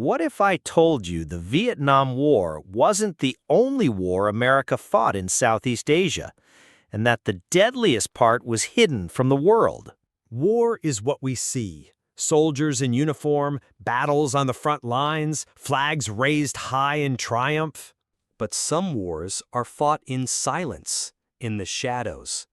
What if I told you the Vietnam War wasn't the only war America fought in Southeast Asia, and that the deadliest part was hidden from the world? War is what we see. Soldiers in uniform, battles on the front lines, flags raised high in triumph. But some wars are fought in silence, in the shadows,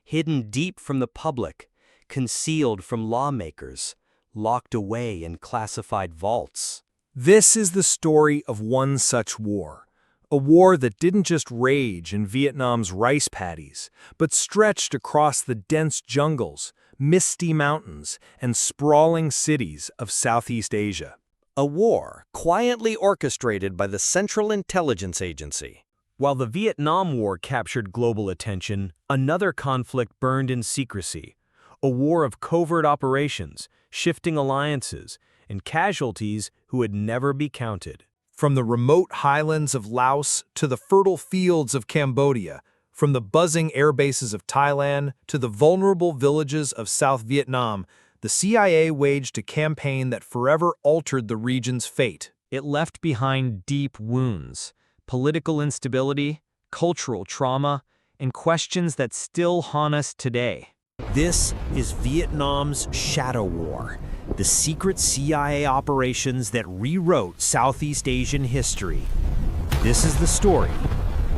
hidden deep from the public, concealed from lawmakers, locked away in classified vaults. This is the story of one such war. A war that didn't just rage in Vietnam's rice paddies, but stretched across the dense jungles, misty mountains, and sprawling cities of Southeast Asia. A war quietly orchestrated by the Central Intelligence Agency. While the Vietnam War captured global attention, another conflict burned in secrecy. A war of covert operations, shifting alliances, and casualties who would never be counted. From the remote highlands of Laos to the fertile fields of Cambodia, from the buzzing air bases of Thailand to the vulnerable villages of South Vietnam, the CIA waged a campaign that forever altered the region's fate. It left behind deep wounds, political instability, cultural trauma, and questions that still haunt us today. This is Vietnam's Shadow War, the secret CIA operations that rewrote Southeast Asian history. This is the story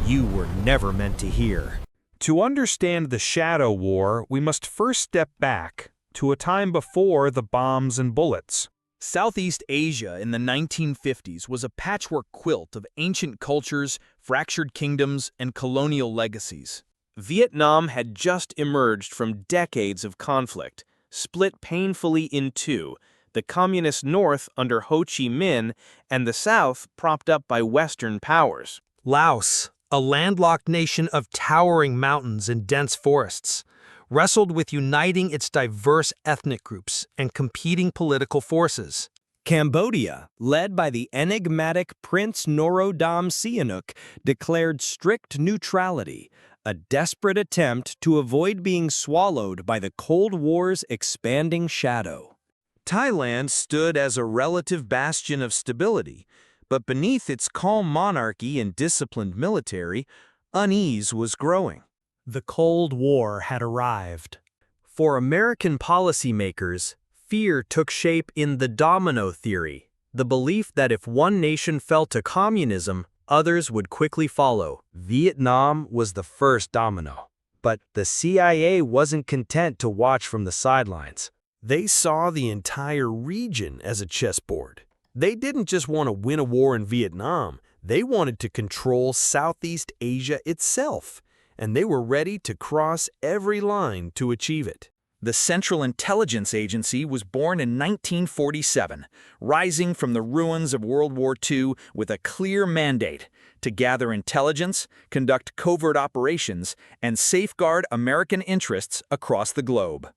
you were never meant to hear. To understand the Shadow War, we must first step back to a time before the bombs and bullets. Southeast Asia in the 1950s was a patchwork quilt of ancient cultures, fractured kingdoms, and colonial legacies. Vietnam had just emerged from decades of conflict, split painfully in two, the communist North under Ho Chi Minh and the South propped up by Western powers. Laos, a landlocked nation of towering mountains and dense forests, wrestled with uniting its diverse ethnic groups and competing political forces. Cambodia, led by the enigmatic Prince Norodom Sihanouk, declared strict neutrality, a desperate attempt to avoid being swallowed by the Cold War's expanding shadow. Thailand stood as a relative bastion of stability, but beneath its calm monarchy and disciplined military, unease was growing. The Cold War had arrived. For American policymakers, fear took shape in the domino theory, the belief that if one nation fell to communism, others would quickly follow. Vietnam was the first domino. But the CIA wasn't content to watch from the sidelines. They saw the entire region as a chessboard. They didn't just want to win a war in Vietnam, they wanted to control Southeast Asia itself, and they were ready to cross every line to achieve it. The Central Intelligence Agency was born in 1947, rising from the ruins of World War II with a clear mandate to gather intelligence, conduct covert operations, and safeguard American interests across the globe.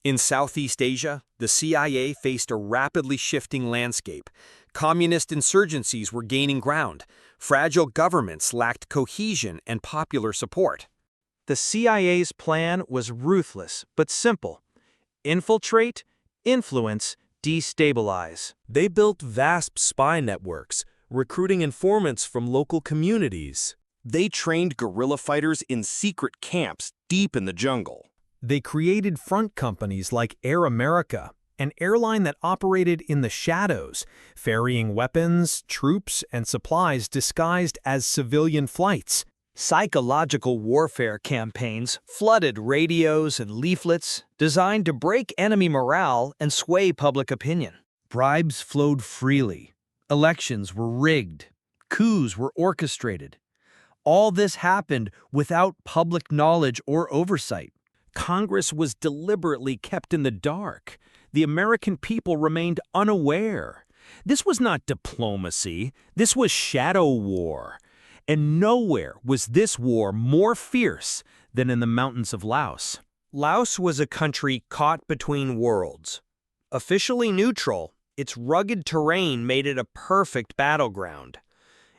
In Southeast Asia, the CIA faced a rapidly shifting landscape. Communist insurgencies were gaining ground. Fragile governments lacked cohesion and popular support. The CIA's plan was ruthless but simple. Infiltrate, influence, destabilize. They built vast spy networks, recruiting informants from local communities. They trained guerrilla fighters in secret camps deep in the jungle. They created front companies like Air America, an airline that operated in the shadows, ferrying weapons, troops, and supplies disguised as civilian flights. Psychological warfare campaigns flooded radios and leaflets designed to break enemy morale and sway public opinion. Bribes flowed freely. Elections were rigged. Coups were orchestrated. All this happened without public knowledge or oversight. Congress was deliberately kept in the dark. The American people remained unaware. This was not diplomacy. This was shadow war. And nowhere was this war more fierce than in the mountains of Laos. Laos was a country caught between worlds. Officially neutral, its rugged terrain made it a perfect battleground.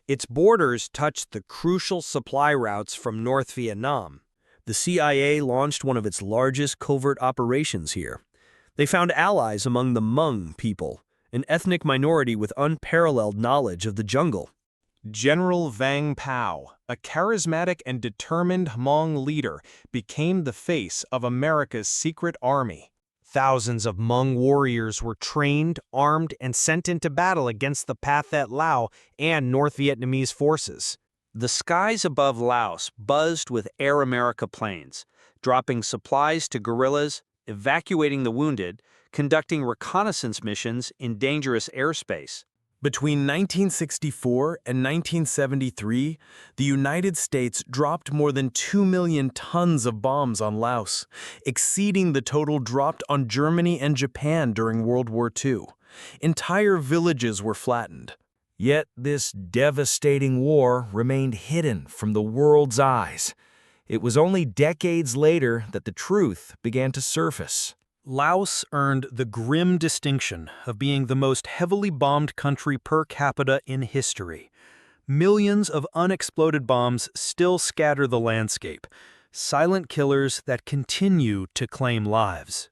Its borders touched the crucial supply routes from North Vietnam. The CIA launched one of its largest covert operations here. They found allies among the Hmong people, an ethnic minority with unparalleled knowledge of the jungle. General Vang Pao, a charismatic and determined Hmong leader, became the face of America's secret army. Thousands of Hmong warriors were trained, armed, and sent into battle against the Pathet Lao and North Vietnamese forces. The skies above Laos buzzed with Air America planes, dropping supplies to guerrillas, evacuating the wounded, conducting reconnaissance missions in dangerous airspace. Between 1964 and 1973, the United States dropped more than 2 million tons of bombs on Laos, exceeding the total dropped on Germany and Japan during World War II. Entire villages were flattened. Yet this devastating war remained hidden from the world's eyes. It was only decades later that the truth began to surface. Laos earned the grim distinction of being the most heavily bombed country per capita in history. Millions of unexploded bombs still scatter the landscape, silent killers that continue to claim lives.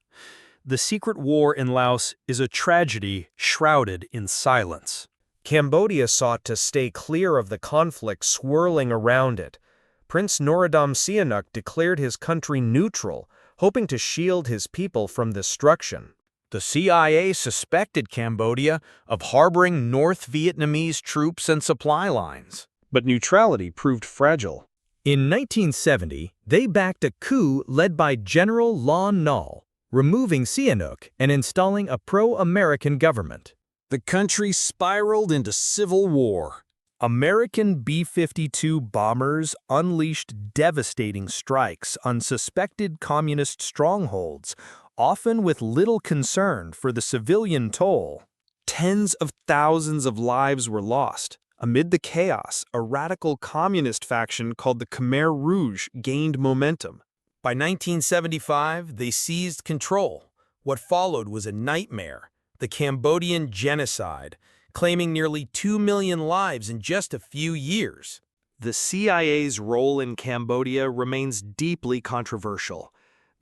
The secret war in Laos is a tragedy shrouded in silence. Cambodia sought to stay clear of the conflict swirling around it. Prince Norodom Sihanouk declared his country neutral, hoping to shield his people from destruction. The CIA suspected Cambodia of harboring North Vietnamese troops and supply lines. But neutrality proved fragile. In 1970, they backed a coup led by General Lon Nol, removing Sihanouk and installing a pro-American government. The country spiraled into civil war. American B-52 bombers unleashed devastating strikes on suspected communist strongholds, often with little concern for the civilian toll. Tens of thousands of lives were lost. Amid the chaos, a radical communist faction called the Khmer Rouge gained momentum. By 1975, they seized control. What followed was a nightmare, the Cambodian genocide, claiming nearly 2 million lives in just a few years. The CIA's role in Cambodia remains deeply controversial.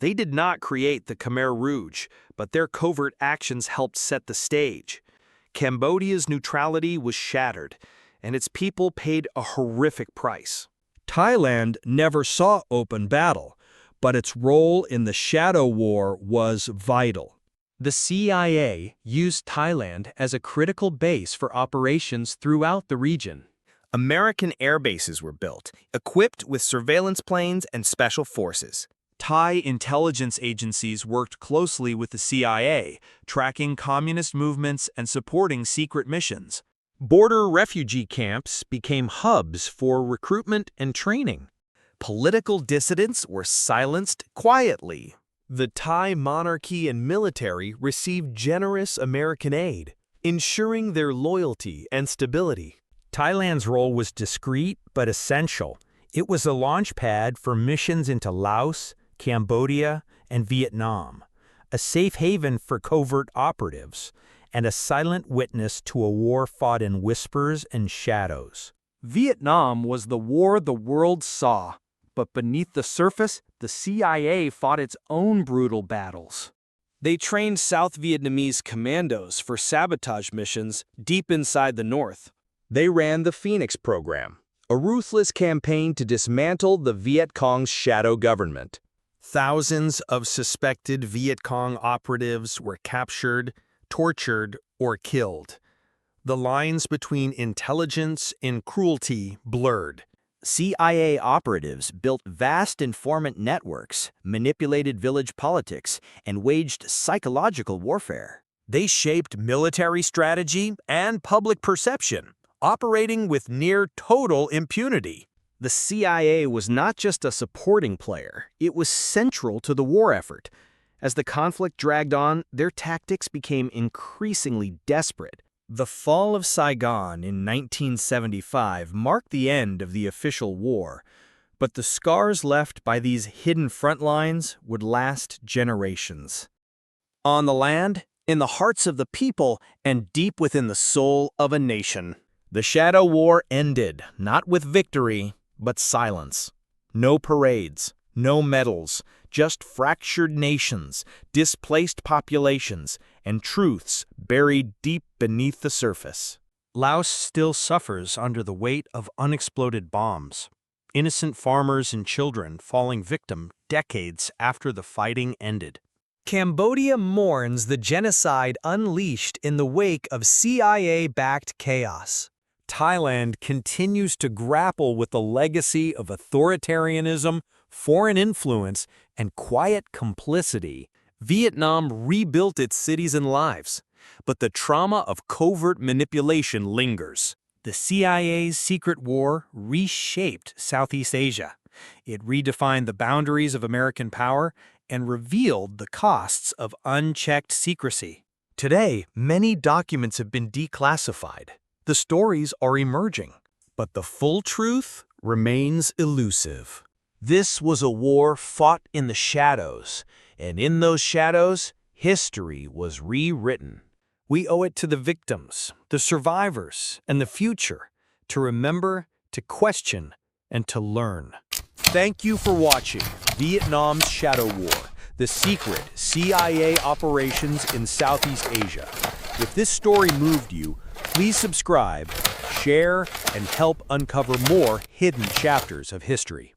They did not create the Khmer Rouge, but their covert actions helped set the stage. Cambodia's neutrality was shattered, and its people paid a horrific price. Thailand never saw open battle, but its role in the Shadow War was vital. The CIA used Thailand as a critical base for operations throughout the region. American air bases were built, equipped with surveillance planes and special forces. Thai intelligence agencies worked closely with the CIA, tracking communist movements and supporting secret missions. Border refugee camps became hubs for recruitment and training. Political dissidents were silenced quietly. The Thai monarchy and military received generous American aid, ensuring their loyalty and stability. Thailand's role was discreet but essential. It was a launch pad for missions into Laos, Cambodia, and Vietnam, a safe haven for covert operatives, and a silent witness to a war fought in whispers and shadows. Vietnam was the war the world saw, but beneath the surface, the CIA fought its own brutal battles. They trained South Vietnamese commandos for sabotage missions deep inside the north. They ran the Phoenix program, a ruthless campaign to dismantle the Viet Cong's shadow government. Thousands of suspected Viet Cong operatives were captured, tortured, or killed. The lines between intelligence and cruelty blurred. CIA operatives built vast informant networks, manipulated village politics, and waged psychological warfare. They shaped military strategy and public perception, operating with near total impunity. The CIA was not just a supporting player, it was central to the war effort. As the conflict dragged on, their tactics became increasingly desperate. The fall of Saigon in 1975 marked the end of the official war, but the scars left by these hidden front lines would last generations. On the land, in the hearts of the people, and deep within the soul of a nation. The Shadow War ended, not with victory, but silence. No parades, no medals, just fractured nations, displaced populations, and truths buried deep beneath the surface. Laos still suffers under the weight of unexploded bombs. Innocent farmers and children falling victim decades after the fighting ended. Cambodia mourns the genocide unleashed in the wake of CIA-backed chaos. Thailand continues to grapple with the legacy of authoritarianism, foreign influence, and quiet complicity. Vietnam rebuilt its cities and lives, but the trauma of covert manipulation lingers. The CIA's secret war reshaped Southeast Asia. It redefined the boundaries of American power and revealed the costs of unchecked secrecy. Today, many documents have been declassified. The stories are emerging, but the full truth remains elusive. This was a war fought in the shadows, and in those shadows, history was rewritten. We owe it to the victims, the survivors, and the future to remember, to question, and to learn. Thank you for watching Vietnam's Shadow War, the secret CIA operations in Southeast Asia. If this story moved you, please subscribe, share, and help uncover more hidden chapters of history.